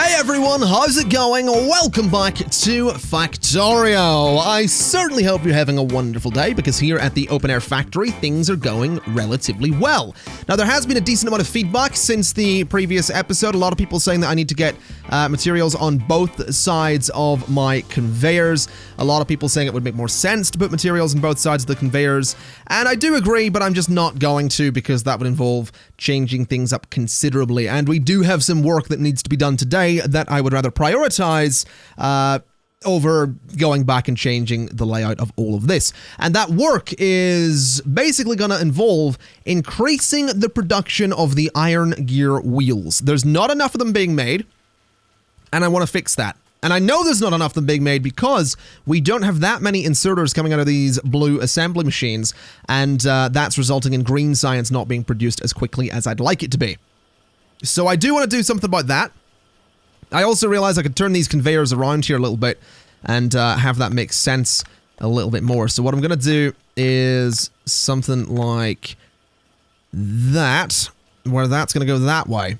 Hey everyone, how's it going? Welcome back to Factorio. I certainly hope you're having a wonderful day because here at the open air factory, things are going relatively well. Now, there has been a decent amount of feedback since the previous episode. A lot of people saying that I need to get materials on both sides of my conveyors. A lot of people saying it would make more sense to put materials on both sides of the conveyors. And I do agree, but I'm just not going to because that would involve changing things up considerably. And we do have some work that needs to be done today that I would rather prioritize over going back and changing the layout of all of this. And that work is basically going to involve increasing the production of the iron gear wheels. There's not enough of them being made, and I want to fix that. And I know there's not enough of them being made because we don't have that many inserters coming out of these blue assembly machines, and that's resulting in green science not being produced as quickly as I'd like it to be. So I do want to do something about that. I also realized I could turn these conveyors around here a little bit and have that make sense a little bit more. So what I'm going to do is something like that, where that's going to go that way.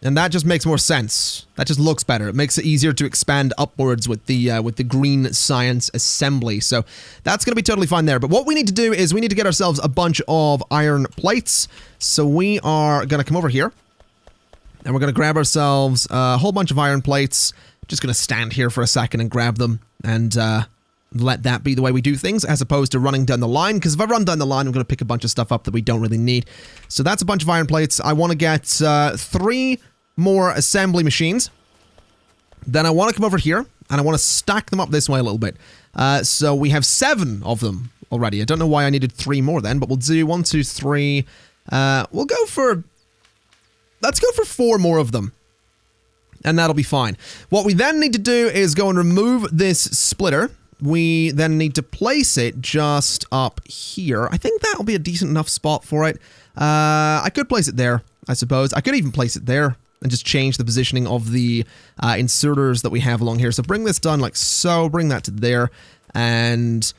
And that just makes more sense. That just looks better. It makes it easier to expand upwards with the green science assembly. So that's going to be totally fine there. But what we need to do is we need to get ourselves a bunch of iron plates. So we are going to come over here. And we're going to grab ourselves a whole bunch of iron plates. Just going to stand here for a second and grab them. And let that be the way we do things, as opposed to running down the line. Because if I run down the line, I'm going to pick a bunch of stuff up that we don't really need. So that's a bunch of iron plates. I want to get 3 more assembly machines. Then I want to come over here. And I want to stack them up this way a little bit. So we have 7 of them already. I don't know why I needed 3 more then. But we'll do 1, 2, 3. We'll go for... Let's go for 4 more of them. And that'll be fine. What we then need to do is go and remove this splitter. We then need to place it just up here. I think that'll be a decent enough spot for it. I could place it there, I suppose. I could even place it there and just change the positioning of the inserters that we have along here. So bring this down like so. Bring that to there. And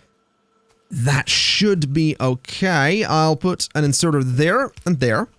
that should be okay. I'll put an inserter there and there.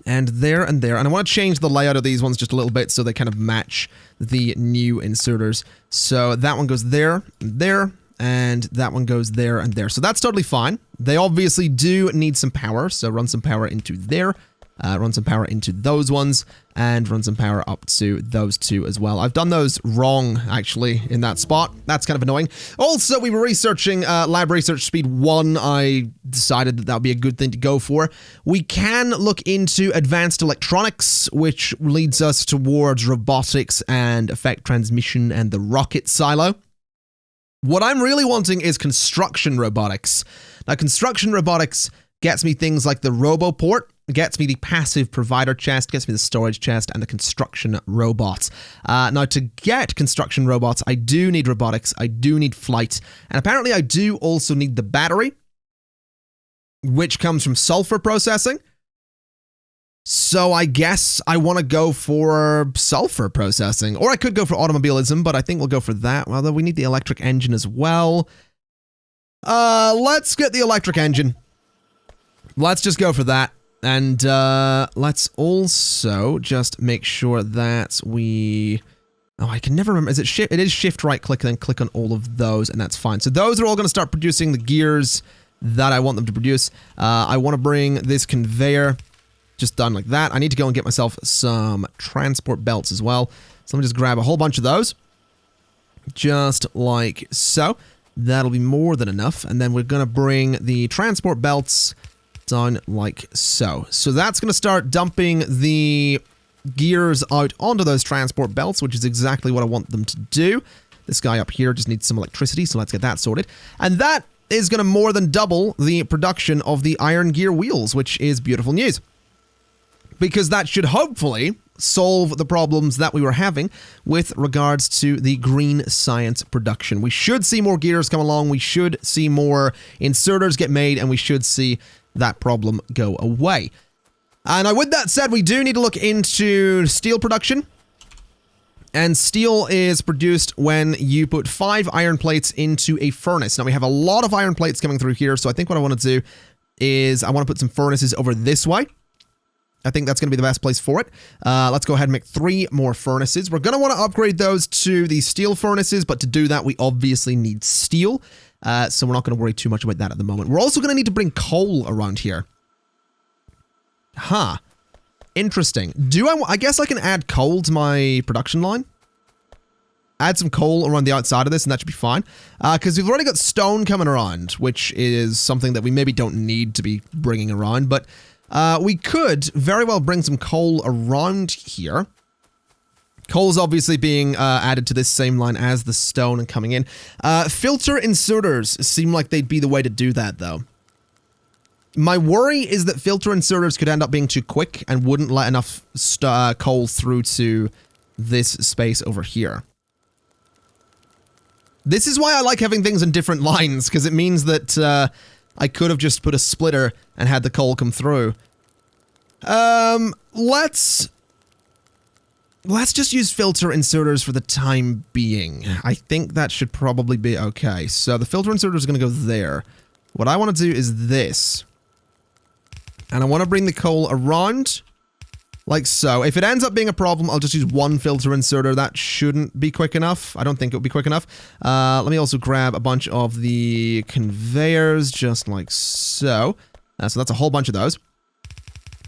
And there and there. And I want to change the layout of these ones just a little bit so they kind of match the new inserters. So that one goes there, and there, and that one goes there and there. So that's totally fine. They obviously do need some power, so run some power into there. Run some power into those ones, and run some power up to those 2 as well. I've done those wrong, actually, in that spot. That's kind of annoying. Also, we were researching Lab Research Speed 1. I decided that would be a good thing to go for. We can look into Advanced Electronics, which leads us towards Robotics and Effect Transmission and the Rocket Silo. What I'm really wanting is Construction Robotics. Now, Construction Robotics gets me things like the Roboport, gets me the passive provider chest, gets me the storage chest, and the construction robots. Now, to get construction robots, I do need robotics, I do need flight, and apparently I do also need the battery, which comes from sulfur processing. So I guess I want to go for sulfur processing, or I could go for automobilism, but I think we'll go for that, although we need the electric engine as well. Let's get the electric engine. Let's just go for that. And let's also just make sure that we... Oh, I can never remember. Is it shift? It is shift right click and then click on all of those, and that's fine. So those are all going to start producing the gears that I want them to produce. I want to bring this conveyor just done like that. I need to go and get myself some transport belts as well. So let me just grab a whole bunch of those. Just like so. That'll be more than enough. And then we're going to bring the transport belts down like so. So that's going to start dumping the gears out onto those transport belts, which is exactly what I want them to do. This guy up here just needs some electricity, so let's get that sorted. And that is going to more than double the production of the iron gear wheels, which is beautiful news. Because that should hopefully solve the problems that we were having with regards to the green science production. We should see more gears come along, we should see more inserters get made, and we should see that problem go away. And now with that said, we do need to look into steel production. And steel is produced when you put 5 iron plates into a furnace. Now we have a lot of iron plates coming through here, so I think what I want to do is I want to put some furnaces over this way. I think that's going to be the best place for it. Let's go ahead and make 3 more furnaces. We're going to want to upgrade those to the steel furnaces, but to do that, we obviously need steel. So we're not going to worry too much about that at the moment. We're also going to need to bring coal around here. Huh. Interesting. I guess I can add coal to my production line. Add some coal around the outside of this, and that should be fine. Because we've already got stone coming around, which is something that we maybe don't need to be bringing around. But we could very well bring some coal around here. Coal's obviously being added to this same line as the stone and coming in. Filter inserters seem like they'd be the way to do that, though. My worry is that filter inserters could end up being too quick and wouldn't let enough coal through to this space over here. This is why I like having things in different lines, because it means that I could have just put a splitter and had the coal come through. Let's just use filter inserters for the time being. I think that should probably be okay. So the filter inserter is going to go there. What I want to do is this. And I want to bring the coal around, like so. If it ends up being a problem, I'll just use 1 filter inserter. That shouldn't be quick enough. I don't think it would be quick enough. Let me also grab a bunch of the conveyors, just like so. So that's a whole bunch of those.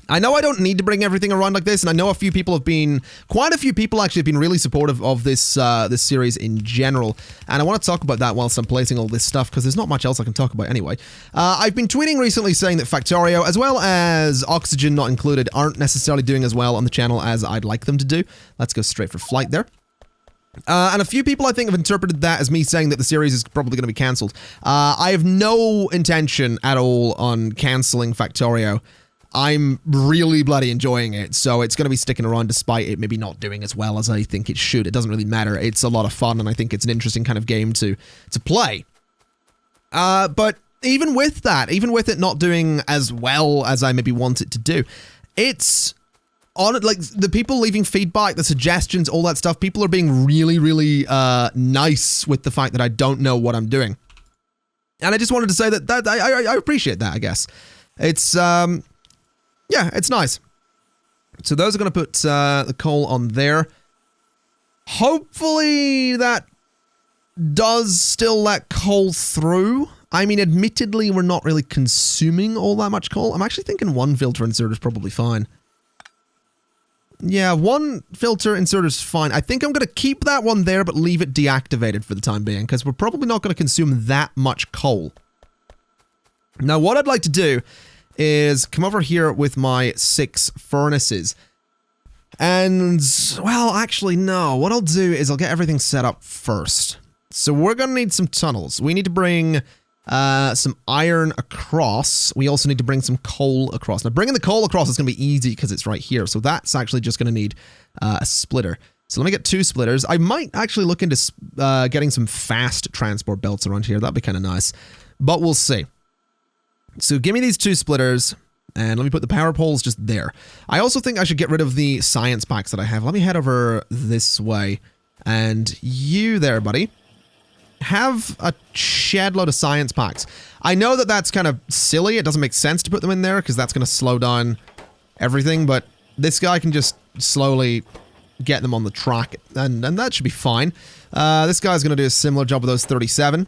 I know I don't need to bring everything around like this, and I know quite a few people actually have been really supportive of this this series in general, and I want to talk about that whilst I'm placing all this stuff, because there's not much else I can talk about anyway. I've been tweeting recently saying that Factorio, as well as Oxygen not included, aren't necessarily doing as well on the channel as I'd like them to do. Let's go straight for flight there. And a few people, I think, have interpreted that as me saying that the series is probably going to be cancelled. I have no intention at all on cancelling Factorio. I'm really bloody enjoying it, so it's going to be sticking around despite it maybe not doing as well as I think it should. It doesn't really matter. It's a lot of fun, and I think it's an interesting kind of game to play. But even with that, even with it not doing as well as I maybe want it to do, it's on it, like the people leaving feedback, the suggestions, all that stuff. People are being really, really nice with the fact that I don't know what I'm doing, and I just wanted to say that I appreciate that. I guess it's yeah, it's nice. So those are going to put the coal on there. Hopefully that does still let coal through. I mean, admittedly, we're not really consuming all that much coal. I'm actually thinking 1 filter insert is probably fine. Yeah, 1 filter insert is fine. I think I'm going to keep that one there, but leave it deactivated for the time being, because we're probably not going to consume that much coal. Now, what I'd like to do is come over here with my 6 furnaces. And, well, actually, no. What I'll do is I'll get everything set up first. So we're going to need some tunnels. We need to bring some iron across. We also need to bring some coal across. Now, bringing the coal across is going to be easy because it's right here. So that's actually just going to need a splitter. So let me get 2 splitters. I might actually look into getting some fast transport belts around here. That'd be kind of nice. But we'll see. So give me these 2 splitters, and let me put the power poles just there. I also think I should get rid of the science packs that I have. Let me head over this way. And you there, buddy, have a shed load of science packs. I know that that's kind of silly. It doesn't make sense to put them in there, because that's going to slow down everything. But this guy can just slowly get them on the track, and that should be fine. This guy's going to do a similar job with those 37.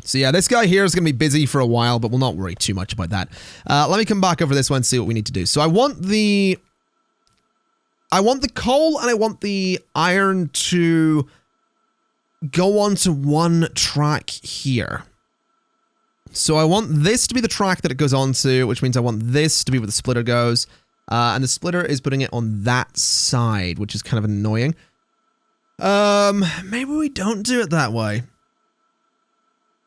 So yeah, this guy here is going to be busy for a while, but we'll not worry too much about that. Let me come back over this one and see what we need to do. So I want the coal and I want the iron to go onto 1 track here. So I want this to be the track that it goes onto, which means I want this to be where the splitter goes. And the splitter is putting it on that side, which is kind of annoying. Maybe we don't do it that way.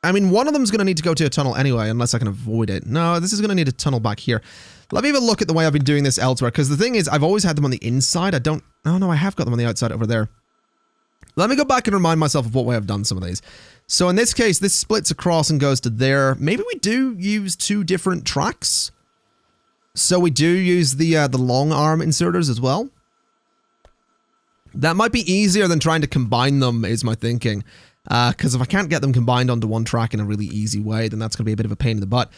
I mean, one of them's going to need to go to a tunnel anyway, unless I can avoid it. No, this is going to need a tunnel back here. Let me have a look at the way I've been doing this elsewhere, because the thing is, I've always had them on the inside. Oh no, I have got them on the outside over there. Let me go back and remind myself of what way I've done some of these. So in this case, this splits across and goes to there. Maybe we do use 2 different tracks. So we do use the long arm inserters as well. That might be easier than trying to combine them, is my thinking. Because if I can't get them combined onto 1 track in a really easy way, then that's going to be a bit of a pain in the butt.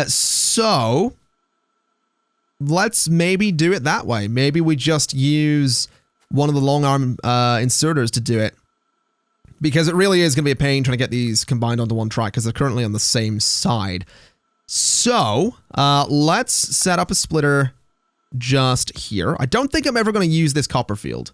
So let's maybe do it that way. Maybe we just use one of the long arm inserters to do it. Because it really is going to be a pain trying to get these combined onto one track because they're currently on the same side. So, let's set up a splitter just here. I don't think I'm ever going to use this copper field,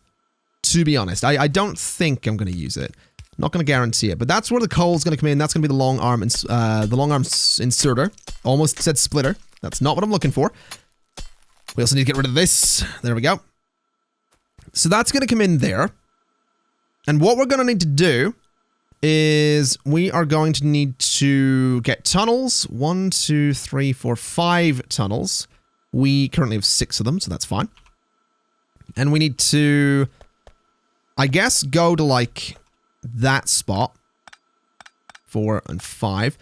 to be honest. I don't think I'm going to use it. Not going to guarantee it, but that's where the coal's going to come in. That's going to be the long arm inserter. Almost said splitter. That's not what I'm looking for. We also need to get rid of this. There we go. So that's going to come in there. And what we're going to need to do is we are going to need to get tunnels. 1, 2, 3, 4, 5 tunnels. We currently have 6 of them, so that's fine. And we need to, I guess, go to like that spot. 4 and 5.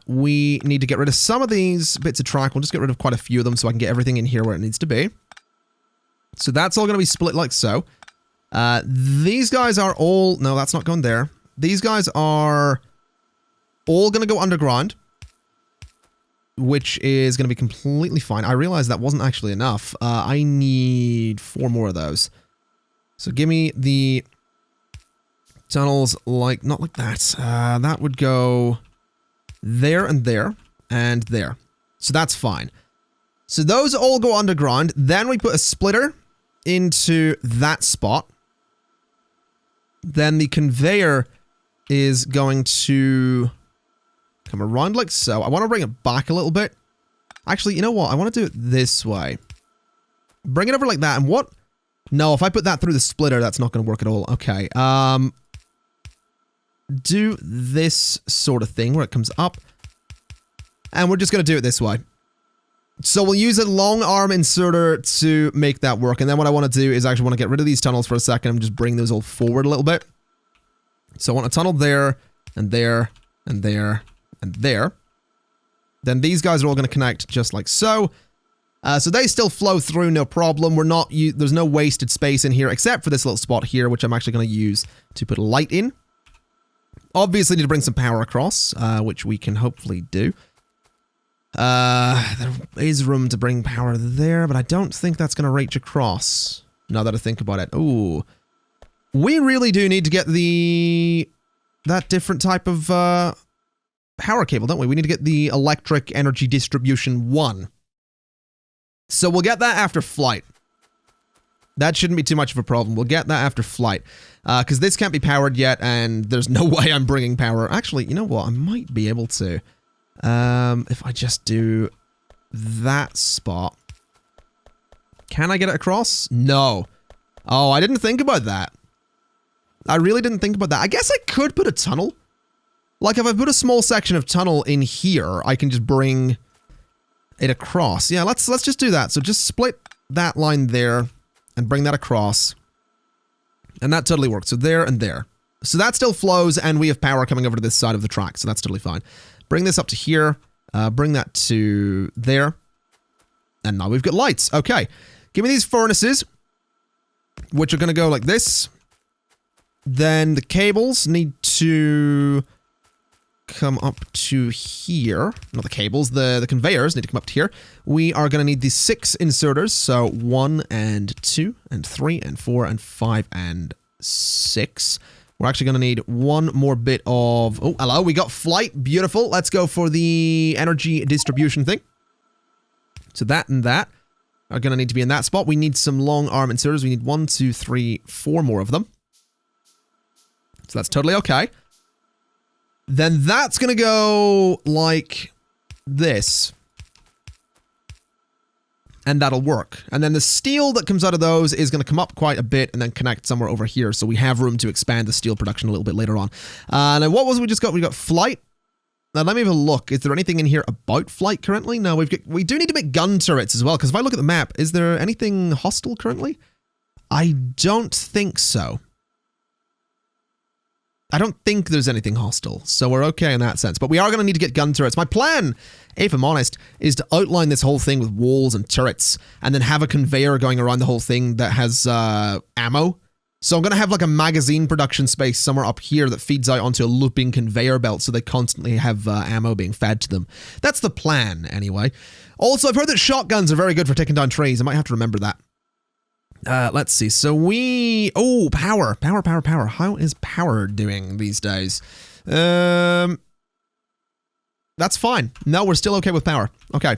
We need to get rid of some of these bits of track. We'll just get rid of quite a few of them so I can get everything in here where it needs to be. So that's all going to be split like so. These guys are all... No, that's not going there. These guys are all going to go underground, which is going to be completely fine. I realized that wasn't actually enough. I need 4 more of those. So give me the tunnels like... Not like that. That would go there and there and there. So that's fine. So those all go underground. Then we put a splitter into that spot. Then the conveyor is going to come around like so. I want to bring it back a little bit. Actually, you know what? I want to do it this way. Bring it over like that. And what? No, if I put that through the splitter, that's not going to work at all. Okay. Do this sort of thing where it comes up. And we're just going to do it this way. So we'll use a long arm inserter to make that work. And then what I want to do is actually want to get rid of these tunnels for a second and just bring those all forward a little bit. So I want a tunnel there, and there, and there, and there. Then these guys are all going to connect just like so. So they still flow through, no problem. We're not, there's no wasted space in here except for this little spot here, which I'm actually going to use to put a light in. Obviously need to bring some power across, which we can hopefully do. There is room to bring power there, but I don't think that's going to reach across, now that I think about it. Ooh. We really do need to get that different type of power cable, don't we? We need to get the electric energy distribution 1. So we'll get that after flight. That shouldn't be too much of a problem. We'll get that after flight. Because this can't be powered yet, and there's no way I'm bringing power. Actually, you know what? I might be able to. If I just do that spot. Can I get it across? No. Oh, I didn't think about that. I really didn't think about that. I guess I could put a tunnel. Like, if I put a small section of tunnel in here, I can just bring it across. Yeah, let's just do that. So just split that line there and bring that across. And that totally works. So there and there. So that still flows, and we have power coming over to this side of the track. So that's totally fine. Bring this up to here. Bring that to there. And now we've got lights. Okay. Give me these furnaces, which are going to go like this. Then the cables need to come up to here. Not the cables, the conveyors need to come up to here. We are going to need these 6 inserters. So 1 and 2 and 3 and 4 and 5 and 6. We're actually going to need one more bit of... Oh, hello, we got flight. Beautiful. Let's go for the energy distribution thing. So that and that are going to need to be in that spot. We need some long arm inserters. We need 1, 2, 3, 4 more of them. So that's totally okay. Then that's going to go like this. And that'll work. And then the steel that comes out of those is going to come up quite a bit and then connect somewhere over here. So we have room to expand the steel production a little bit later on. Now what was it we just got? We got flight. Now let me have a look. Is there anything in here about flight currently? No, we do need to make gun turrets as well. Because if I look at the map, is there anything hostile currently? I don't think so. I don't think there's anything hostile, so we're okay in that sense. But we are going to need to get gun turrets. My plan, if I'm honest, is to outline this whole thing with walls and turrets, and then have a conveyor going around the whole thing that has ammo. So I'm going to have like a magazine production space somewhere up here that feeds out onto a looping conveyor belt, so they constantly have ammo being fed to them. That's the plan, anyway. Also, I've heard that shotguns are very good for taking down trees. I might have to remember that. Let's see. So we... Oh, power. Power. How is power doing these days? That's fine. No, we're still okay with power. Okay.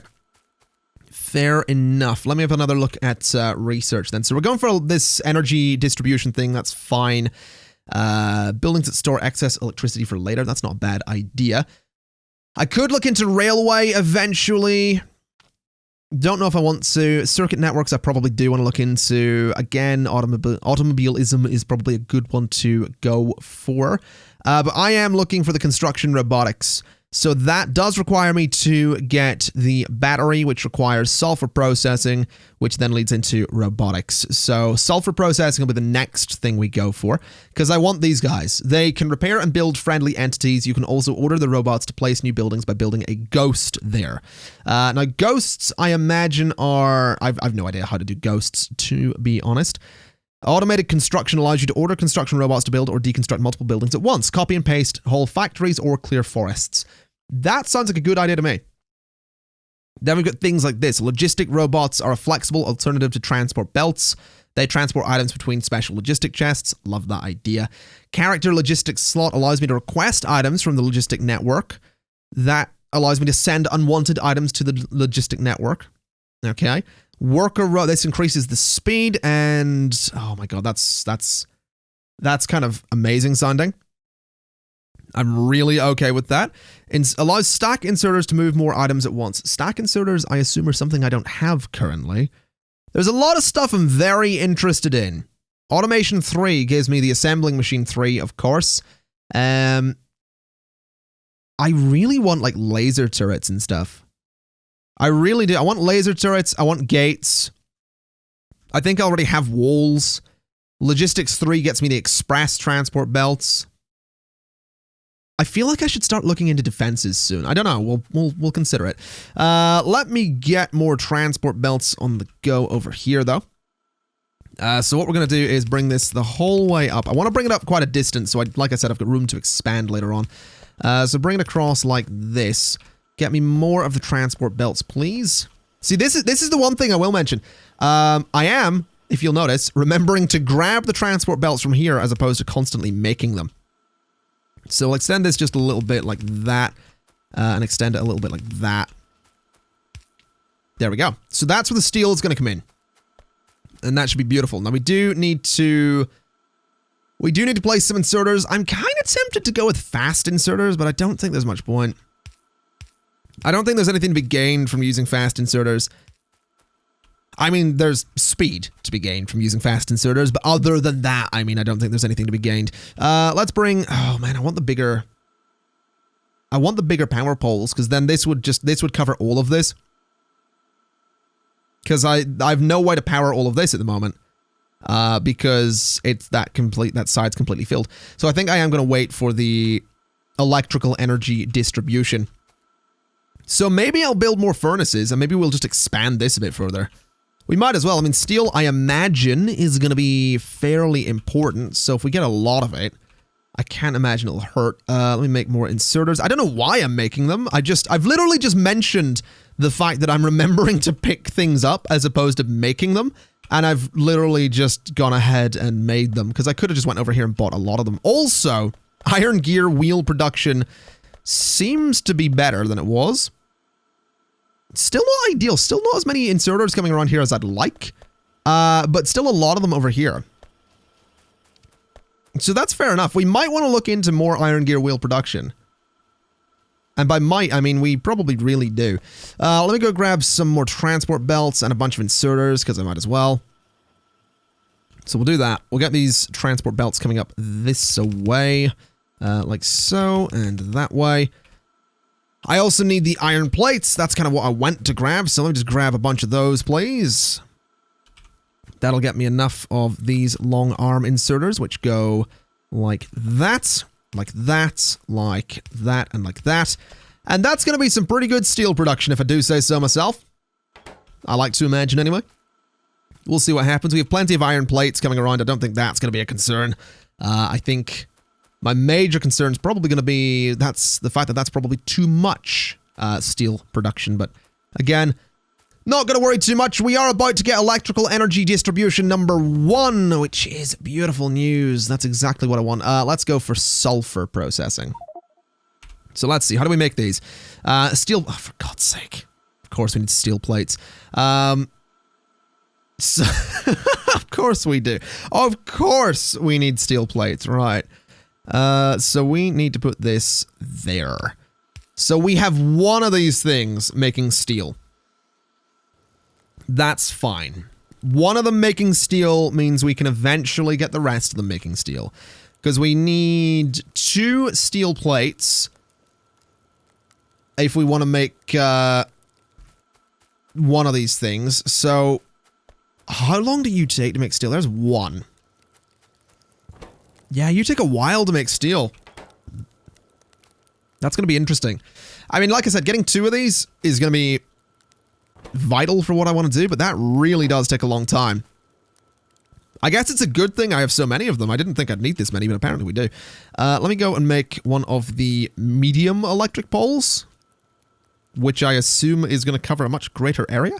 Fair enough. Let me have another look at research then. So we're going for this energy distribution thing. That's fine. Buildings that store excess electricity for later. That's not a bad idea. I could look into railway eventually. Don't know if I want to. Circuit networks I probably do want to look into. Again, automobilism is probably a good one to go for. But I am looking for the construction robotics. So that does require me to get the battery, which requires sulfur processing, which then leads into robotics. So sulfur processing will be the next thing we go for, because I want these guys. They can repair and build friendly entities. You can also order the robots to place new buildings by building a ghost there. Now, ghosts, I imagine, are... I've no idea how to do ghosts, to be honest. Automated construction allows you to order construction robots to build or deconstruct multiple buildings at once. Copy and paste whole factories or clear forests. That sounds like a good idea to me. Then we've got things like this. Logistic robots are a flexible alternative to transport belts. They transport items between special logistic chests. Love that idea. Character logistics slot allows me to request items from the logistic network. That allows me to send unwanted items to the logistic network. Okay. Worker this increases the speed and oh my god, that's kind of amazing sounding. I'm really okay with that. Allows stack inserters to move more items at once. Stack inserters, I assume, are something I don't have currently. There's a lot of stuff I'm very interested in. Automation 3 gives me the assembling machine 3, of course. I really want like laser turrets and stuff. I really do. I want laser turrets. I want gates. I think I already have walls. Logistics 3 gets me the express transport belts. I feel like I should start looking into defenses soon. I don't know. We'll consider it. Let me get more transport belts on the go over here, though. So what we're going to do is bring this the whole way up. I want to bring it up quite a distance, so like I said, I've got room to expand later on. So bring it across like this. Get me more of the transport belts, please. See, this is the one thing I will mention. I am, if you'll notice, remembering to grab the transport belts from here as opposed to constantly making them. So we'll extend this just a little bit like that, and extend it a little bit like that. There we go. So that's where the steel is going to come in. And that should be beautiful. Now we do need to place some inserters. I'm kind of tempted to go with fast inserters, but I don't think there's much point. I don't think there's anything to be gained from using fast inserters. I mean, there's speed to be gained from using fast inserters, but other than that, I mean, I don't think there's anything to be gained. Let's bring... Oh, man, I want the bigger power poles, because then this would cover all of this. Because I have no way to power all of this at the moment. Because it's that side's completely filled. So I think I am going to wait for the electrical energy distribution. So maybe I'll build more furnaces, and maybe we'll just expand this a bit further. We might as well. I mean, steel, I imagine, is going to be fairly important. So if we get a lot of it, I can't imagine it'll hurt. Let me make more inserters. I don't know why I'm making them. I've literally just mentioned the fact that I'm remembering to pick things up as opposed to making them. And I've literally just gone ahead and made them because I could have just went over here and bought a lot of them. Also, iron gear wheel production seems to be better than it was. Still not ideal. Still not as many inserters coming around here as I'd like. But still a lot of them over here. So that's fair enough. We might want to look into more iron gear wheel production. And by might, I mean we probably really do. Let me go grab some more transport belts and a bunch of inserters, because I might as well. So we'll do that. We'll get these transport belts coming up this way. Like so, and that way. I also need the iron plates. That's kind of what I went to grab. So let me just grab a bunch of those, please. That'll get me enough of these long arm inserters, which go like that, like that, like that, and like that. And that's going to be some pretty good steel production, if I do say so myself. I like to imagine anyway. We'll see what happens. We have plenty of iron plates coming around. I don't think that's going to be a concern. I think my major concern is probably going to be the fact that that's probably too much steel production. But again, Not going to worry too much. We are about to get electrical energy distribution number 1, which is beautiful news. That's exactly what I want. Let's go for sulfur processing. So let's see. How do we make these? Steel. Oh, for God's sake. Of course we need steel plates. So of course we do. Of course we need steel plates. Right. So we need to put this there. So we have one of these things making steel. That's fine. One of them making steel means we can eventually get the rest of them making steel. Because we need 2 steel plates if we want to make one of these things. So, how long do you take to make steel? There's 1. Yeah, you take a while to make steel. That's going to be interesting. I mean, like I said, getting 2 of these is going to be vital for what I want to do, but that really does take a long time. I guess it's a good thing I have so many of them. I didn't think I'd need this many, but apparently we do. Let me go and make one of the medium electric poles, which I assume is going to cover a much greater area.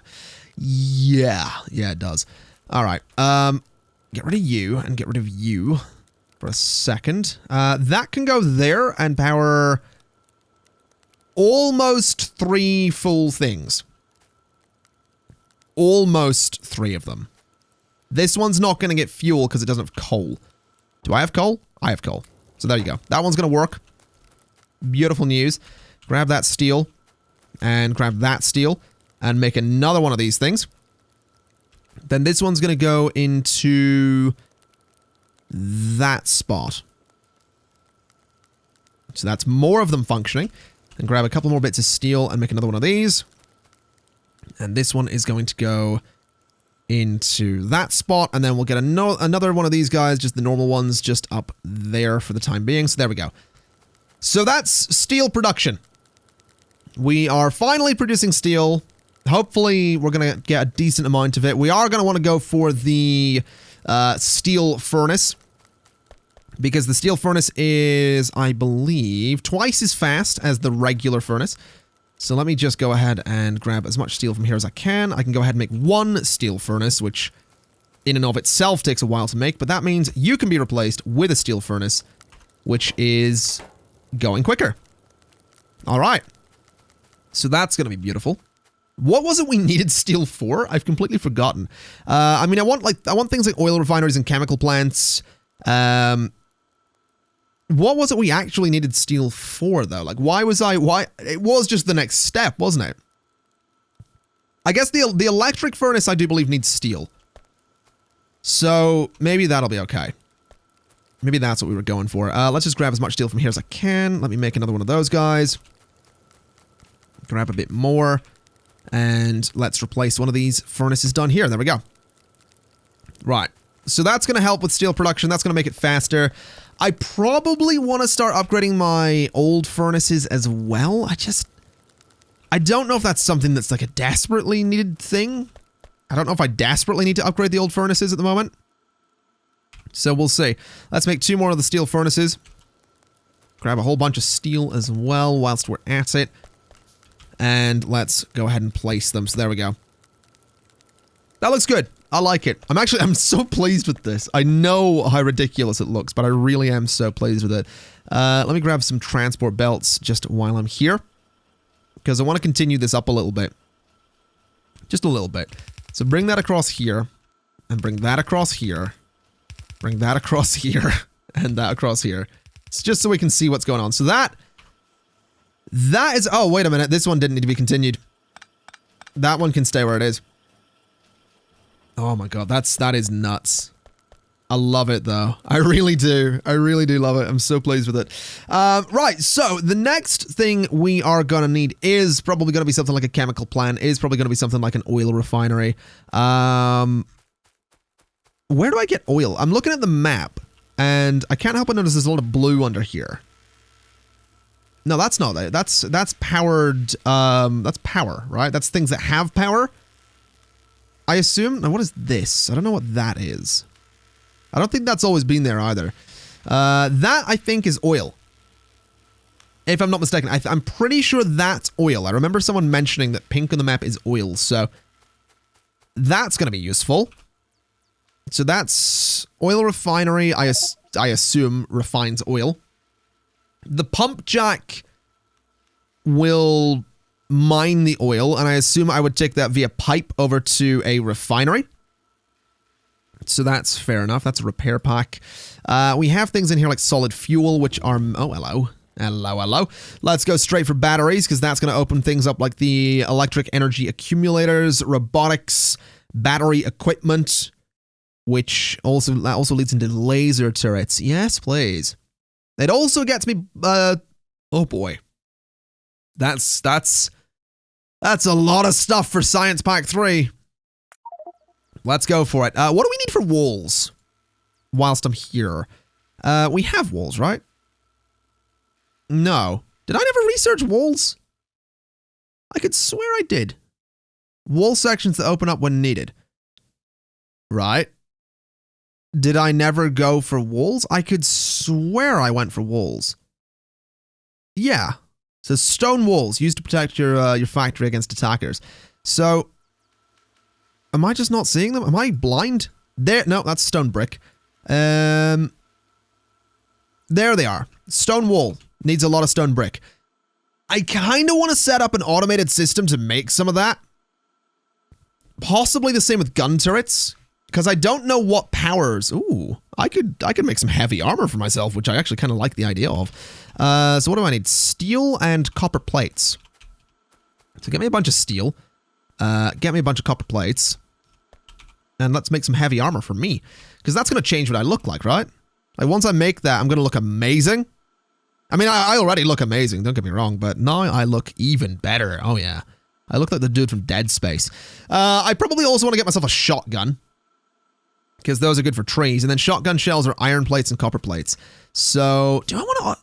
Yeah, it does. All right. Get rid of you and get rid of you for a second. That can go there and power almost 3 full things. Almost 3 of them. This one's not going to get fuel because it doesn't have coal. Do I have coal? I have coal. So there you go. That one's going to work. Beautiful news. Grab that steel and grab that steel and make another one of these things. Then this one's going to go into that spot. So that's more of them functioning. And grab a couple more bits of steel and make another one of these. And this one is going to go into that spot. And then we'll get another one of these guys, just the normal ones, just up there for the time being. So there we go. So that's steel production. We are finally producing steel. Hopefully, we're going to get a decent amount of it. We are going to want to go for the steel furnace. Because the steel furnace is, I believe, twice as fast as the regular furnace. So let me just go ahead and grab as much steel from here as I can. I can go ahead and make 1 steel furnace, which in and of itself takes a while to make. But that means you can be replaced with a steel furnace, which is going quicker. All right. So that's going to be beautiful. What was it we needed steel for? I've completely forgotten. I mean, I want things like oil refineries and chemical plants. What was it we actually needed steel for, though? Like, why? It was just the next step, wasn't it? I guess the electric furnace, I do believe, needs steel. So, maybe that'll be okay. Maybe that's what we were going for. Let's just grab as much steel from here as I can. Let me make another one of those guys. Grab a bit more. And let's replace one of these furnaces done here. There we go. Right. So that's going to help with steel production. That's going to make it faster. I probably want to start upgrading my old furnaces as well. I don't know if that's something that's like a desperately needed thing. I don't know if I desperately need to upgrade the old furnaces at the moment. So we'll see. Let's make 2 more of the steel furnaces. Grab a whole bunch of steel as well whilst we're at it. And let's go ahead and place them. So there we go. That looks good. I like it. I'm so pleased with this. I know how ridiculous it looks, but I really am so pleased with it. Let me grab some transport belts just while I'm here. Because I want to continue this up a little bit. Just a little bit. So bring that across here. And bring that across here. Bring that across here. And that across here. It's just so we can see what's going on. So that is... Oh, wait a minute. This one didn't need to be continued. That one can stay where it is. Oh my god, that is nuts. I love it though. I really do. I really do love it. I'm so pleased with it. Right, so the next thing we are going to need is probably going to be something like a chemical plant, is probably going to be something like an oil refinery. Where do I get oil? I'm looking at the map, and I can't help but notice there's a lot of blue under here. No, that's not it. That's powered, that's power, right? That's things that have power. I assume. Now, what is this? I don't know what that is. I don't think that's always been there either. That, I think, is oil. If I'm not mistaken. I'm pretty sure that's oil. I remember someone mentioning that pink on the map is oil. So, That's going to be useful. So that's oil refinery, I assume, refines oil. The pump jack will mine the oil, and I assume I would take that via pipe over to a refinery. So that's fair enough. That's a repair pack. We have things in here like solid fuel, which are... Oh, hello. Hello, hello. Let's go straight for batteries, because that's going to open things up like the electric energy accumulators, robotics, battery equipment, which also leads into laser turrets. Yes, please. It also gets me... oh, boy. That's a lot of stuff for Science Pack 3. Let's go for it. What do we need for walls? Whilst I'm here. We have walls, right? No. Did I never research walls? I could swear I did. Wall sections that open up when needed. Right. Did I never go for walls? I could swear I went for walls. Yeah. So stone walls used to protect your factory against attackers. So, am I just not seeing them? Am I blind? There, no, that's stone brick. There they are. Stone wall. Needs a lot of stone brick. I kind of want to set up an automated system to make some of that. Possibly the same with gun turrets. Because I don't know what powers... Ooh, I could make some heavy armor for myself, which I actually kind of like the idea of. So what do I need? Steel and copper plates. So get me a bunch of steel. Get me a bunch of copper plates. And let's make some heavy armor for me. Because that's going to change what I look like, right? Like, once I make that, I'm going to look amazing. I mean, I already look amazing, don't get me wrong, but now I look even better. Oh, yeah. I look like the dude from Dead Space. I probably also want to get myself a shotgun. Because those are good for trees. And then shotgun shells are iron plates and copper plates. So,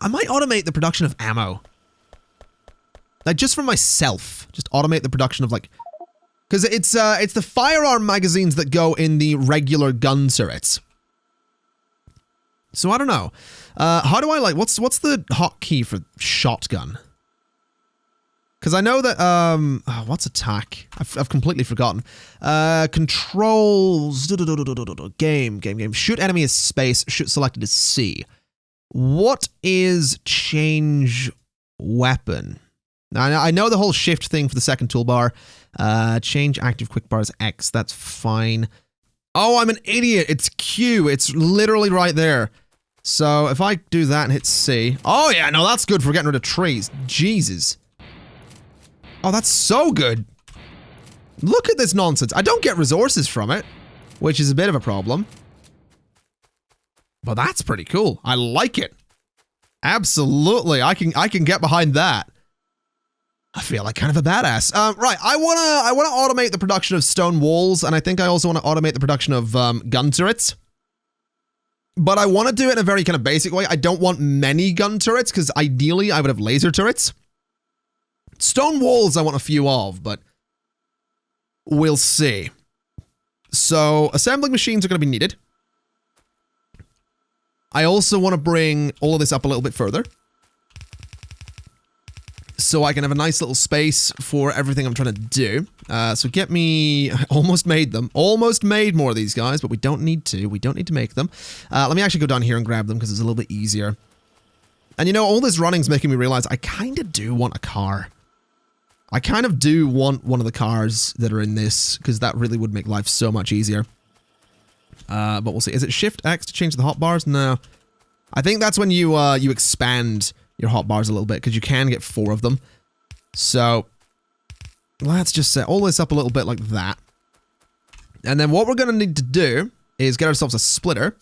I might automate the production of ammo. Like, just for myself. Just automate the production of, like... Because it's the firearm magazines that go in the regular gun turrets. So, I don't know. How do I, like... What's the hotkey for shotgun? Because I know that, what's attack? I've completely forgotten. Controls, game. Shoot enemy as space, shoot selected as C. What is change weapon? Now, I know the whole shift thing for the second toolbar. Change active quickbar as X, that's fine. Oh, I'm an idiot, it's Q, it's literally right there. So, if I do that and hit C. Oh yeah, no, that's good for getting rid of trees. Jesus. Oh, that's so good. Look at this nonsense. I don't get resources from it, which is a bit of a problem. But that's pretty cool. I like it. Absolutely. I can get behind that. I feel like kind of a badass. Right. I wanna automate the production of stone walls, and I think I also want to automate the production of gun turrets. But I want to do it in a very kind of basic way. I don't want many gun turrets, because ideally I would have laser turrets. Stone walls I want a few of, but we'll see. So, assembling machines are going to be needed. I also want to bring all of this up a little bit further. So I can have a nice little space for everything I'm trying to do. So get me... I almost made them. Almost made more of these guys, but we don't need to. We don't need to make them. Let me actually go down here and grab them, because it's a little bit easier. And you know, all this running's making me realize I kind of do want a car. I kind of do want one of the cars that are in this, because that really would make life so much easier. But we'll see. Is it Shift X to change the hotbars? No. I think that's when you expand your hotbars a little bit, because you can get 4 of them. So, let's just set all this up a little bit like that. And then what we're going to need to do is get ourselves a splitter.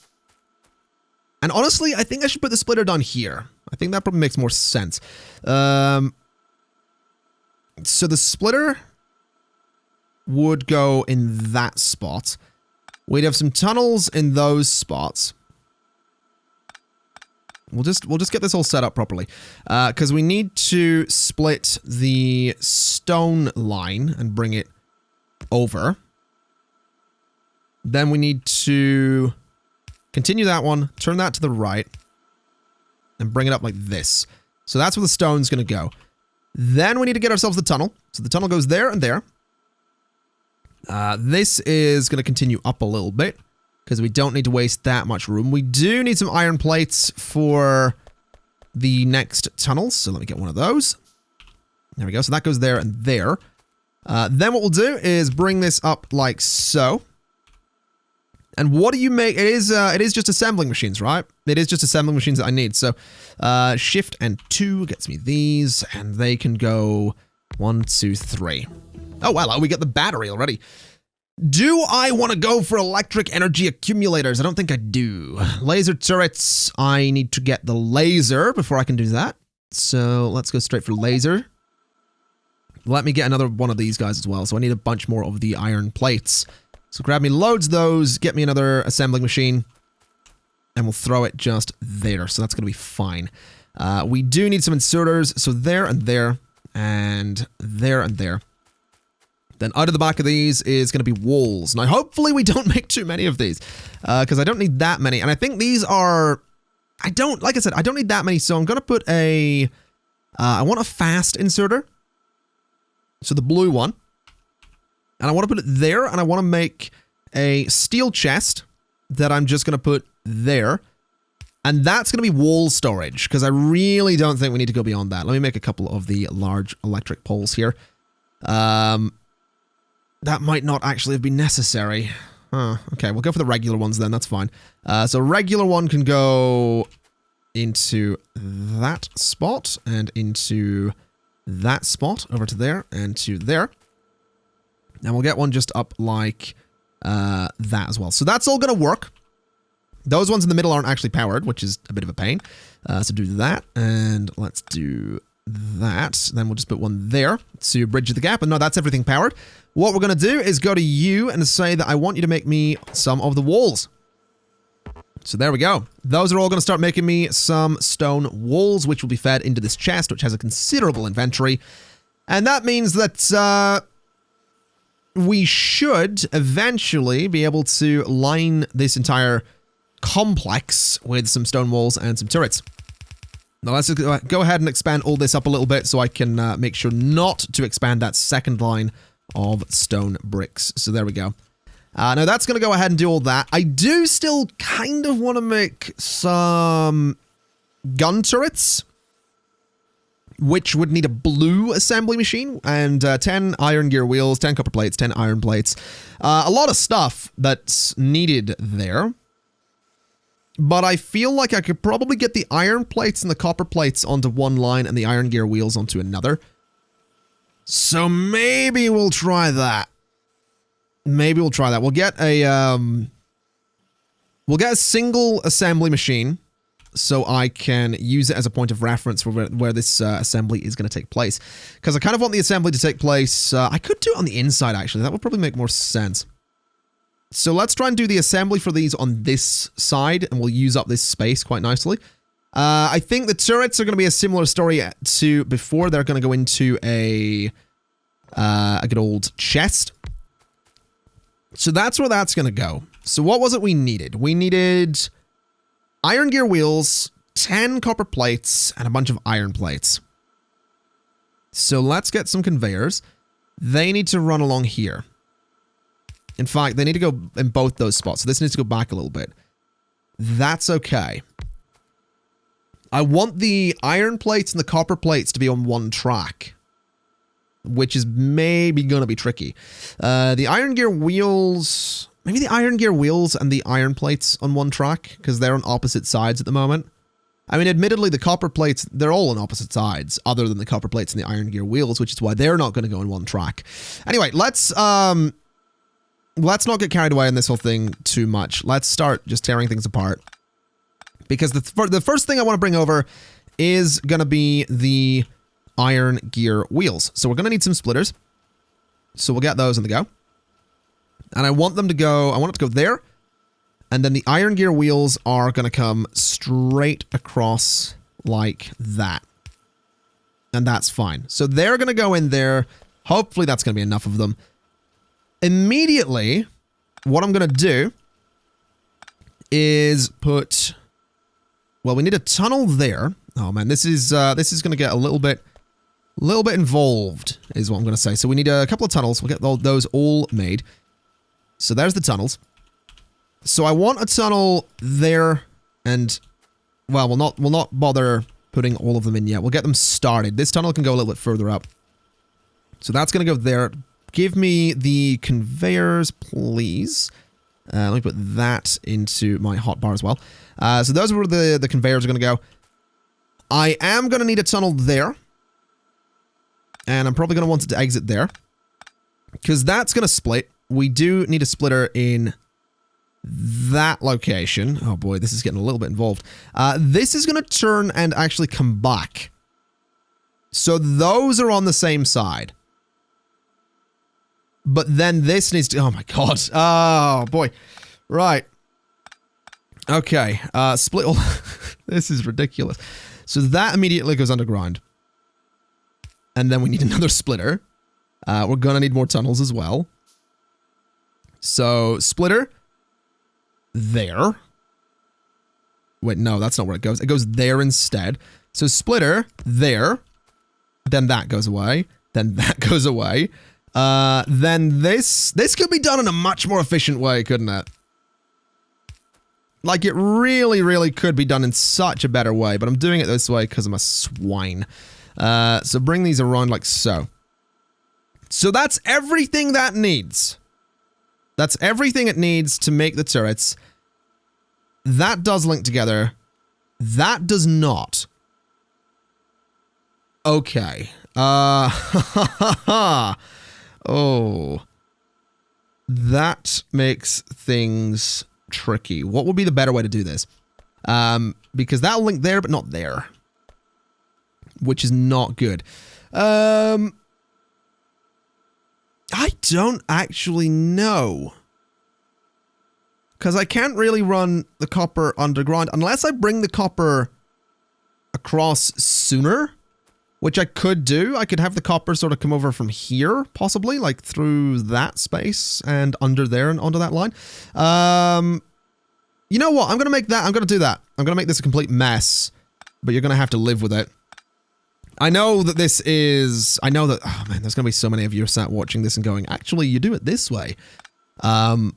And honestly, I think I should put the splitter down here. I think that probably makes more sense. So the splitter would go in that spot. We'd have some tunnels in those spots. We'll just get this all set up properly. Because we need to split the stone line and bring it over. Then we need to continue that one, turn that to the right, and bring it up like this. So that's where the stone's going to go. Then we need to get ourselves the tunnel. So the tunnel goes there and there. This is going to continue up a little bit because we don't need to waste that much room. We do need some iron plates for the next tunnels. So let me get one of those. There we go. So that goes there and there. Then what we'll do is bring this up like so. And what do you make? It is just assembling machines, right? It is just assembling machines that I need. So shift and 2 gets me these, and they can go 1, 2, 3. Oh, well, we got the battery already. Do I want to go for electric energy accumulators? I don't think I do. Laser turrets. I need to get the laser before I can do that. So let's go straight for laser. Let me get another one of these guys as well. So I need a bunch more of the iron plates. So grab me loads of those, get me another assembling machine, and we'll throw it just there. So that's going to be fine. We do need some inserters. So there and there, and there and there. Then out of the back of these is going to be walls. Now, hopefully we don't make too many of these, because I don't need that many. And I think these are, like I said, I don't need that many. So I'm going to put I want a fast inserter. So the blue one. And I want to put it there, and I want to make a steel chest that I'm just going to put there. And that's going to be wall storage, because I really don't think we need to go beyond that. Let me make a couple of the large electric poles here. That might not actually have been necessary. Okay, we'll go for the regular ones then, that's fine. So regular one can go into that spot, and into that spot, over to there, and to there. And we'll get one just up like that as well. So that's all going to work. Those ones in the middle aren't actually powered, which is a bit of a pain. So do that, and let's do that. Then we'll just put one there to bridge the gap. And no, that's everything powered. What we're going to do is go to you and say that I want you to make me some of the walls. So there we go. Those are all going to start making me some stone walls, which will be fed into this chest, which has a considerable inventory. And that means that we should eventually be able to line this entire complex with some stone walls and some turrets. Now let's just go ahead and expand all this up a little bit so I can make sure not to expand that second line of stone bricks. So there we go. Now that's going to go ahead and do all that. I do still kind of want to make some gun turrets, which would need a blue assembly machine, and 10 iron gear wheels, 10 copper plates, 10 iron plates. A lot of stuff that's needed there. But I feel like I could probably get the iron plates and the copper plates onto one line and the iron gear wheels onto another. So maybe we'll try that. Maybe we'll try that. We'll get a single assembly machine so I can use it as a point of reference for where this assembly is going to take place. Because I kind of want the assembly to take place. I could do it on the inside, actually. That would probably make more sense. So let's try and do the assembly for these on this side, and we'll use up this space quite nicely. I think the turrets are going to be a similar story to before. They're going to go into a good old chest. So that's where that's going to go. So what was it we needed? We needed iron gear wheels, 10 copper plates, and a bunch of iron plates. So let's get some conveyors. They need to run along here. In fact, they need to go in both those spots. So this needs to go back a little bit. That's okay. I want the iron plates and the copper plates to be on one track, which is maybe going to be tricky. The iron gear wheels... Maybe the iron gear wheels and the iron plates on one track, because they're on opposite sides at the moment. I mean, admittedly, the copper plates, they're all on opposite sides, other than the copper plates and the iron gear wheels, which is why they're not going to go on one track. Anyway, let's not get carried away on this whole thing too much. Let's start just tearing things apart. Because the first thing I want to bring over is going to be the iron gear wheels. So we're going to need some splitters. So we'll get those on the go. And I want it to go there. And then the iron gear wheels are going to come straight across like that. And that's fine. So they're going to go in there. Hopefully that's going to be enough of them. Immediately, what I'm going to do is put... Well, we need a tunnel there. Oh man, this is going to get a little bit A little bit involved is what I'm going to say. So we need a couple of tunnels. We'll get those all made. So there's the tunnels. So I want a tunnel there and, well, we'll not bother putting all of them in yet. We'll get them started. This tunnel can go a little bit further up. So that's going to go there. Give me the conveyors, please. Let me put that into my hotbar as well. So those are where the conveyors are going to go. I am going to need a tunnel there. And I'm probably going to want it to exit there. Because that's going to split. We do need a splitter in that location. Oh boy, this is getting a little bit involved. This is going to turn and actually come back. So those are on the same side. But then this needs to... Oh my god. Oh boy. Right. Okay. Split all... This is ridiculous. So that immediately goes underground. And then we need another splitter. We're going to need more tunnels as well. So, splitter. There. Wait, no, that's not where it goes. It goes there instead. So, splitter. There. Then that goes away. Then that goes away. Then this could be done in a much more efficient way, couldn't it? Like, it really, really could be done in such a better way, but I'm doing it this way because I'm a swine. So bring these around like so. So that's everything that needs. That's everything it needs to make the turrets. That does link together. That does not. Okay. Oh. That makes things tricky. What would be the better way to do this? Because that'll link there, but not there. Which is not good. I don't actually know. Because I can't really run the copper underground unless I bring the copper across sooner. Which I could do. I could have the copper sort of come over from here, possibly, like through that space and under there and onto that line. You know what? I'm going to make that. I'm going to do that. I'm going to make this a complete mess, but you're going to have to live with it. I know that this is... I know that... Oh, man, there's going to be so many of you sat watching this and going, actually, you do it this way. And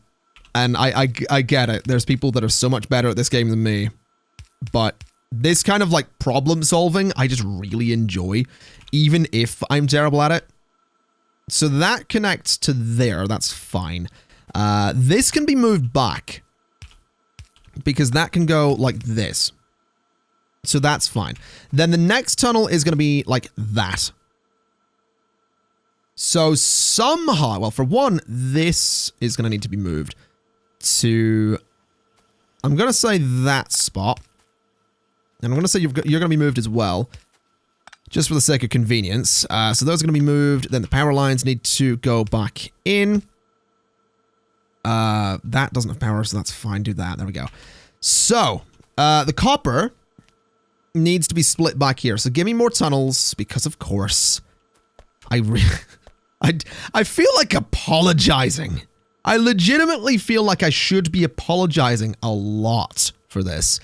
I get it. There's people that are so much better at this game than me, but... This kind of like problem solving, I just really enjoy, even if I'm terrible at it. So that connects to there, that's fine. This can be moved back, because that can go like this. So that's fine. Then the next tunnel is going to be like that. So somehow, well, for one, this is going to need to be moved to, I'm going to say that spot. And I'm going to say you're going to be moved as well, just for the sake of convenience. So those are going to be moved. Then the power lines need to go back in. That doesn't have power, so that's fine. Do that. There we go. So, the copper needs to be split back here. So give me more tunnels, because of course, I feel like apologizing. I legitimately feel like I should be apologizing a lot for this.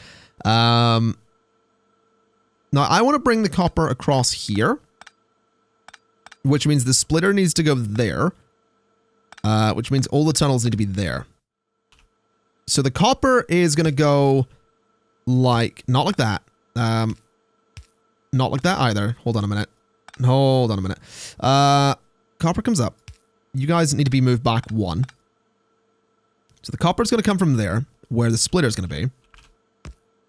Now, I want to bring the copper across here, which means the splitter needs to go there, which means all the tunnels need to be there. So the copper is going to go like, not like that. Not like that either. Hold on a minute. Hold on a minute. Copper comes up. You guys need to be moved back one. So the copper is going to come from there, where the splitter is going to be.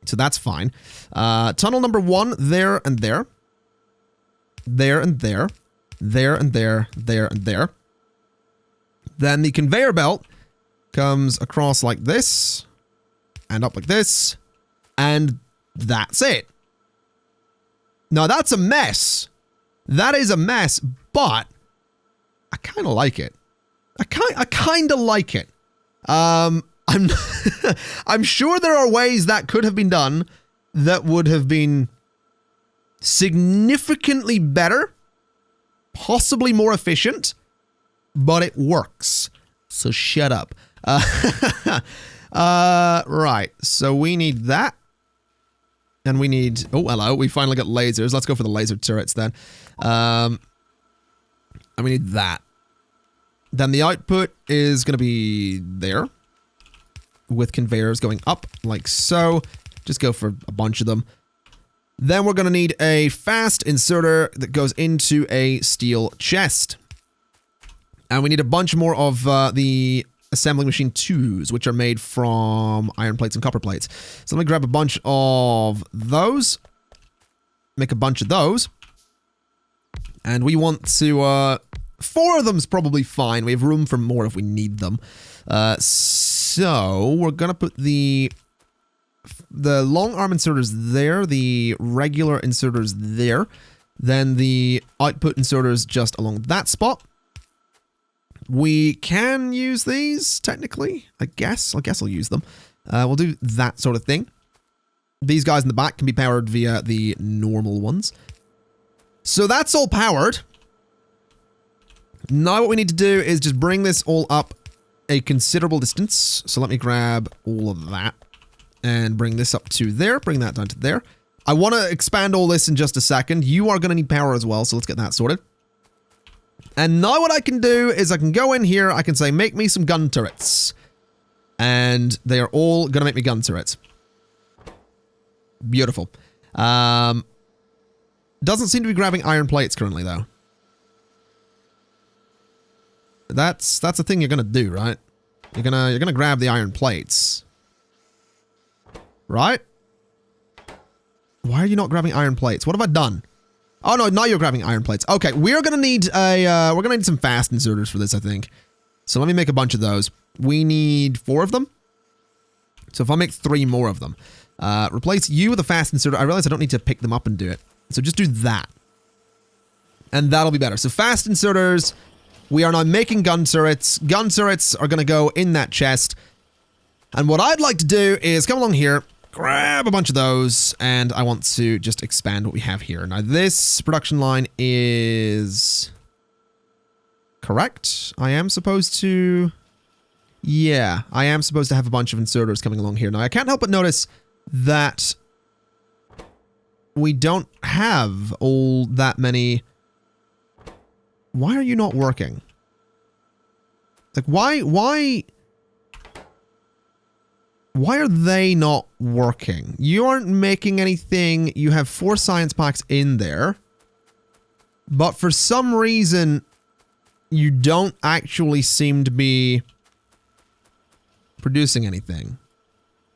So that's fine. Tunnel number one, there and there. There and there. There and there. There and there. Then the conveyor belt comes across like this. And up like this. And that's it. Now that's a mess. That is a mess, but I kind of like it. I kind of like it. I'm sure there are ways that could have been done that would have been significantly better, possibly more efficient, but it works. So shut up. Right. So we need that. And we need... Oh, hello. We finally got lasers. Let's go for the laser turrets then. And we need that. Then the output is going to be there. With conveyors going up like so. Just go for a bunch of them. Then we're going to need a fast inserter that goes into a steel chest. And we need a bunch more of the assembling machine 2s, which are made from iron plates and copper plates. So let me grab a bunch of those. Make a bunch of those. And we want to... 4 of them's probably fine. We have room for more if we need them. So we're going to put the long arm inserters there, the regular inserters there, then the output inserters just along that spot. We can use these, technically, I guess. I'll use them. We'll do that sort of thing. These guys in the back can be powered via the normal ones. So that's all powered. Now what we need to do is just bring this all up a considerable distance. So let me grab all of that and bring this up to there, bring that down to there. I want to expand all this in just a second. You are going to need power as well, so let's get that sorted. And now what I can do is I can go in here, I can say, make me some gun turrets. And they are all going to make me gun turrets. Beautiful. Doesn't seem to be grabbing iron plates currently, though. That's a thing you're going to do, right? You're gonna grab the iron plates. Right? Why are you not grabbing iron plates? What have I done? Oh no, now you're grabbing iron plates. Okay, we're gonna need some fast inserters for this, I think. So let me make a bunch of those. We need 4 of them. So if I make 3 more of them, replace you with a fast inserter. I realize I don't need to pick them up and do it. So just do that. And that'll be better. So fast inserters, we are now making gun turrets. Gun turrets are gonna go in that chest. And what I'd like to do is come along here, grab a bunch of those, and I want to just expand what we have here. Now this production line is correct. I am supposed to... Yeah, I am supposed to have a bunch of inserters coming along here. Now I can't help but notice that we don't have all that many... Why are you not working? Like, why are they not working? You aren't making anything. You have 4 science packs in there. But for some reason, you don't actually seem to be producing anything.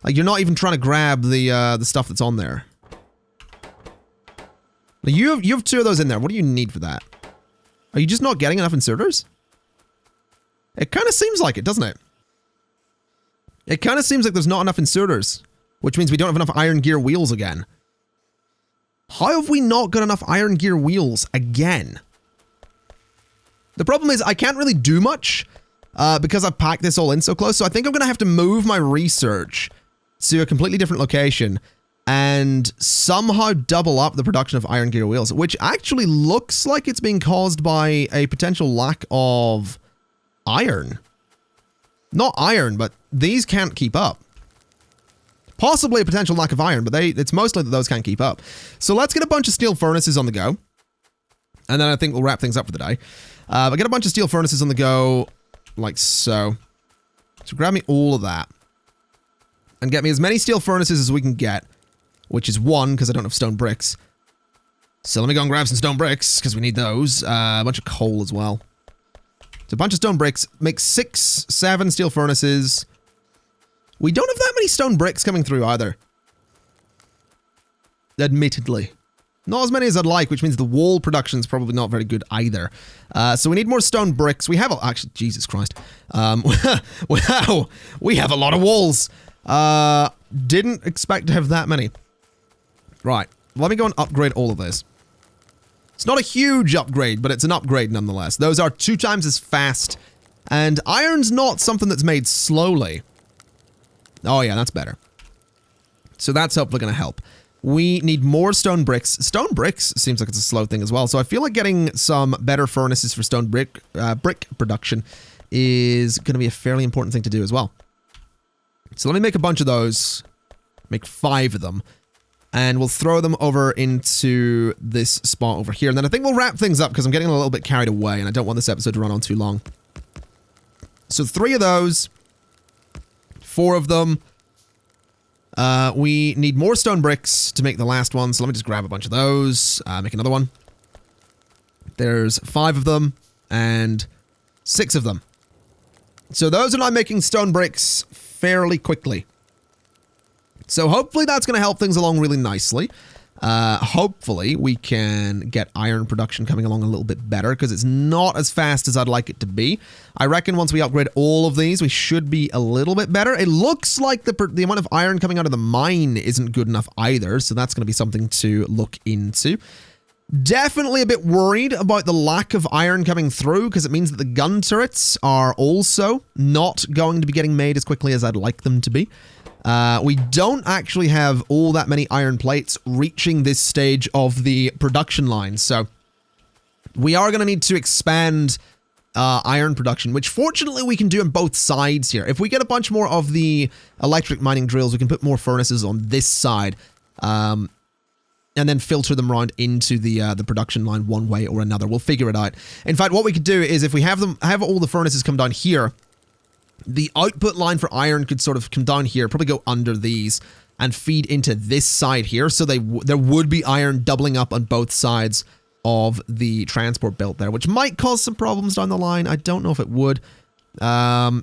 Like, you're not even trying to grab the stuff that's on there. Like, you have 2 of those in there. What do you need for that? Are you just not getting enough inserters? It kind of seems like it, doesn't it? It kind of seems like there's not enough inserters, which means we don't have enough iron gear wheels again. How have we not got enough iron gear wheels again? The problem is I can't really do much because I've packed this all in so close, so I think I'm going to have to move my research to a completely different location and somehow double up the production of iron gear wheels, which actually looks like it's being caused by a potential lack of iron. Not iron, but these can't keep up. Possibly a potential lack of iron, but it's mostly that those can't keep up. So let's get a bunch of steel furnaces on the go. And then I think we'll wrap things up for the day. But get a bunch of steel furnaces on the go, like so. So grab me all of that. And get me as many steel furnaces as we can get. Which is 1, because I don't have stone bricks. So let me go and grab some stone bricks, because we need those. A bunch of coal as well. So a bunch of stone bricks. Make 6, 7 steel furnaces. We don't have that many stone bricks coming through either. Admittedly. Not as many as I'd like, which means the wall production is probably not very good either. So we need more stone bricks. We have... Actually, Jesus Christ. Wow. We have a lot of walls. Didn't expect to have that many. Right. Let me go and upgrade all of this. It's not a huge upgrade, but it's an upgrade nonetheless. Those are 2 times as fast. And iron's not something that's made slowly. Oh yeah, that's better. So that's hopefully going to help. We need more stone bricks. Stone bricks seems like it's a slow thing as well. So I feel like getting some better furnaces for stone brick production is going to be a fairly important thing to do as well. So let me make a bunch of those. Make 5 of them. And we'll throw them over into this spot over here. And then I think we'll wrap things up because I'm getting a little bit carried away and I don't want this episode to run on too long. So 3 of those. 4 of them. We need more stone bricks to make the last one. So let me just grab a bunch of those. Make another one. There's 5 of them. And 6 of them. So those are now making stone bricks fairly quickly. So hopefully that's going to help things along really nicely. Hopefully we can get iron production coming along a little bit better because it's not as fast as I'd like it to be. I reckon once we upgrade all of these, we should be a little bit better. It looks like the amount of iron coming out of the mine isn't good enough either, so that's going to be something to look into. Definitely a bit worried about the lack of iron coming through because it means that the gun turrets are also not going to be getting made as quickly as I'd like them to be. We don't actually have all that many iron plates reaching this stage of the production line, so we are going to need to expand iron production, which fortunately we can do on both sides here. If we get a bunch more of the electric mining drills, we can put more furnaces on this side, and then filter them around into the production line one way or another. We'll figure it out. In fact, what we could do is if we have all the furnaces come down here, the output line for iron could sort of come down here, probably go under these, and feed into this side here. So there would be iron doubling up on both sides of the transport belt there, which might cause some problems down the line. I don't know if it would. But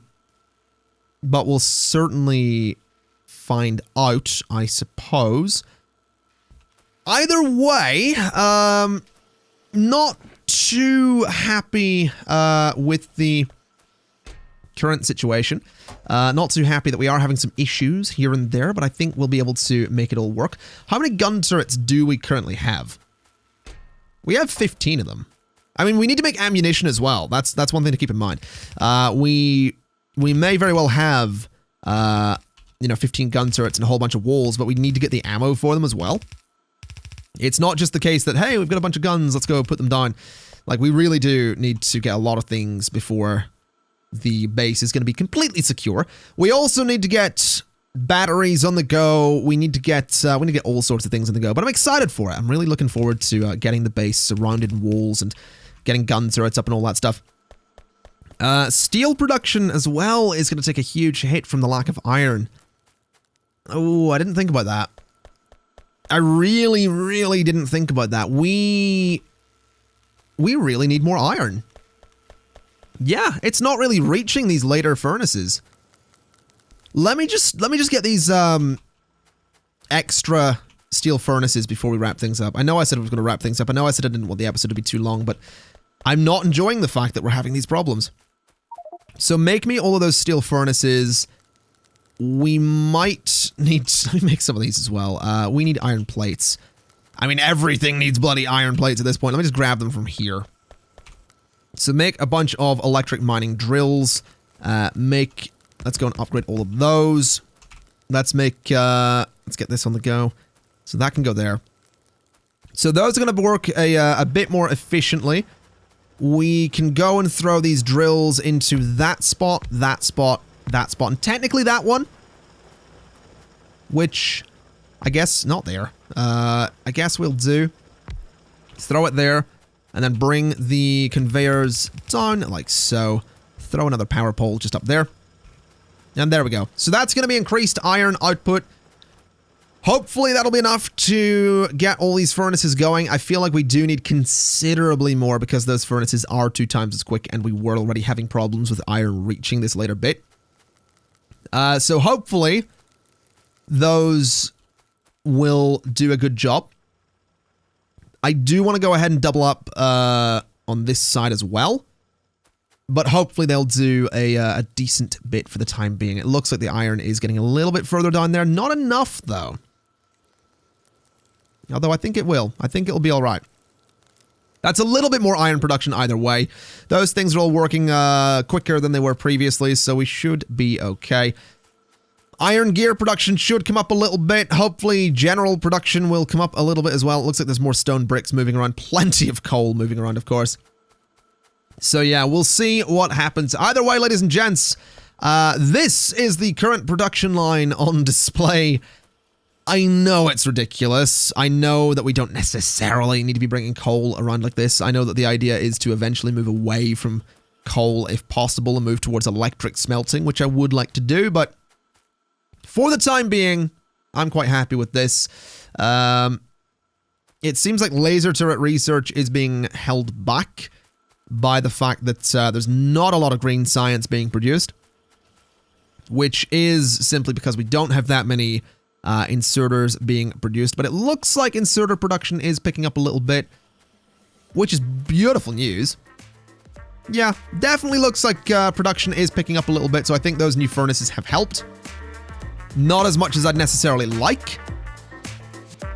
we'll certainly find out, I suppose. Either way, not too happy with the current situation. Not too happy that we are having some issues here and there, but I think we'll be able to make it all work. How many gun turrets do we currently have? We have 15 of them. I mean, we need to make ammunition as well. That's one thing to keep in mind. We may very well have 15 gun turrets and a whole bunch of walls, but we need to get the ammo for them as well. It's not just the case that, hey, we've got a bunch of guns, let's go put them down. Like, we really do need to get a lot of things before the base is going to be completely secure. We also need to get batteries on the go. We need to get all sorts of things on the go, but I'm excited for it. I'm really looking forward to getting the base surrounded in walls and getting gun turrets up and all that stuff. Steel production as well is going to take a huge hit from the lack of iron. Oh, I didn't think about that. I really, really didn't think about that. We really need more iron. Yeah, it's not really reaching these later furnaces. Let me just get these extra steel furnaces before we wrap things up. I know I said I was going to wrap things up. I know I said I didn't want the episode to be too long, but I'm not enjoying the fact that we're having these problems. So make me all of those steel furnaces. We might need to make some of these as well. We need iron plates. I mean, everything needs bloody iron plates at this point. Let me just grab them from here. So make a bunch of electric mining drills. Let's go and upgrade all of those. Let's get this on the go. So that can go there. So those are going to work a bit more efficiently. We can go and throw these drills into that spot, that spot, that spot, and technically that one. Which, I guess, not there. I guess we'll do. Throw it there. And then bring the conveyors down like so. Throw another power pole just up there. And there we go. So that's going to be increased iron output. Hopefully that'll be enough to get all these furnaces going. I feel like we do need considerably more because those furnaces are 2 times as quick and we were already having problems with iron reaching this later bit. So hopefully those will do a good job. I do want to go ahead and double up on this side as well. But hopefully they'll do a decent bit for the time being. It looks like the iron is getting a little bit further down there. Not enough, though. Although I think it will. I think it'll be all right. That's a little bit more iron production either way. Those things are all working quicker than they were previously, so we should be okay. Iron gear production should come up a little bit. Hopefully, general production will come up a little bit as well. It looks like there's more stone bricks moving around. Plenty of coal moving around, of course. So yeah, we'll see what happens. Either way, ladies and gents, this is the current production line on display. I know it's ridiculous. I know that we don't necessarily need to be bringing coal around like this. I know that the idea is to eventually move away from coal if possible and move towards electric smelting, which I would like to do, but for the time being, I'm quite happy with this. It seems like laser turret research is being held back by the fact that there's not a lot of green science being produced, which is simply because we don't have that many inserters being produced, but it looks like inserter production is picking up a little bit, which is beautiful news. Yeah, definitely looks like production is picking up a little bit, so I think those new furnaces have helped. Not as much as I'd necessarily like,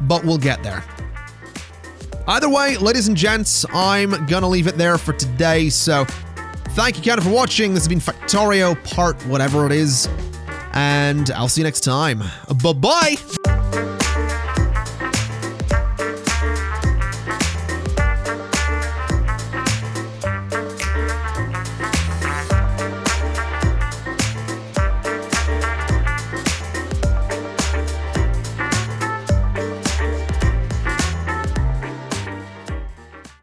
but we'll get there. Either way, ladies and gents, I'm gonna leave it there for today, so thank you, Counter, for watching. This has been Factorio part whatever it is, and I'll see you next time. Bye-bye!